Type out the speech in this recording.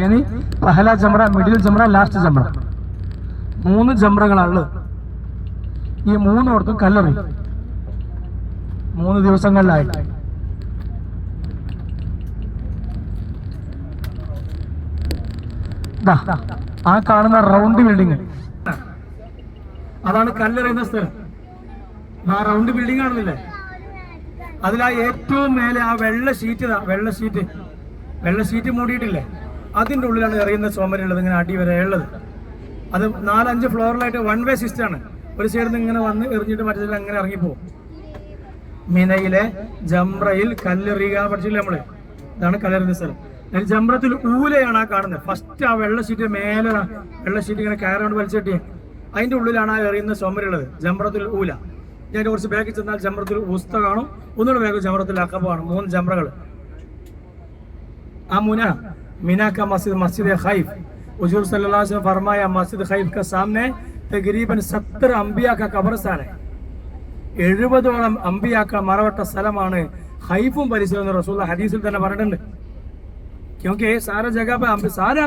यानी पहला जमरा, मिडिल जमरा, लास्ट जमरा. 3 ജംറകളാണ്. ഈ 3 കല്ലെറി 3 ദിവസങ്ങളിലായി. ആ കാണുന്ന റൗണ്ട് ബിൽഡിങ് അതാണ് കല്ലെറിയുന്ന സ്ഥലം. ആ റൗണ്ട് ബിൽഡിംഗ് ആണെന്നില്ലേ, അതിലാ ഏറ്റവും മേലെ ആ വെള്ള ഷീറ്റ് മൂടിയിട്ടില്ലേ, അതിൻ്റെ ഉള്ളിലാണ് എറിയുന്ന ചുമരുള്ളത്. ഇങ്ങനെ അടി വരെ ഉള്ളത്. അത് 4-5 ഫ്ലോറിലായിട്ട് 1 വേ സിസ്റ്റമാണ്. ഒരു സൈഡിൽ നിന്ന് ഇങ്ങനെ വന്ന് എറിഞ്ഞിട്ട് മറ്റേ സൈഡിൽ അങ്ങനെ ഇറങ്ങിപ്പോവും. മിനയിലെ ജംറയിൽ കല്ലെറിയുക പഠിച്ചില്ലേ നമ്മള്. ഇതാണ് കല്ലെറിയുന്ന സ്ഥലം. ജംറത്തിൽ ഊലയാണ് ആ കാണുന്നത്. ഫസ്റ്റ് ആ വെള്ള ഷീറ്റ് മേലെ വെള്ള ഷീറ്റ് ഇങ്ങനെ കയറുകൊണ്ട് വലിച്ചിട്ട് അതിന്റെ ഉള്ളിലാണ് ആ എറിയുന്ന ചുമരുള്ളത്. ജംറത്തുൽ ഊല. ഞാൻ കുറച്ച് ബാക്കിൽ ചെന്നാൽ ജംറത്തുൽ ഉസ്ത കാണും. ഒന്നുകൂടെ വേഗം ജംറത്തുൽ അഖബ കാണും. 3 ജംറകൾ. ആ मिना का मस्जिद खैफ, हुजूर सल्लल्लाहु अलैहि वसल्लम फरमाया मस्जिद खैफ का सामने तकरीबन 70 अंबिया का कब्रस्तान है. 70ഓളം അമ്പിയാക്കൾ മറവട്ട സ്ഥലമാണ് ഖൈഫും പരിസരവും റസൂലുള്ളാഹി ഹദീസിൽ തന്നെ പറഞ്ഞിട്ടുണ്ട്. क्योंकि सारा जगह पे सारे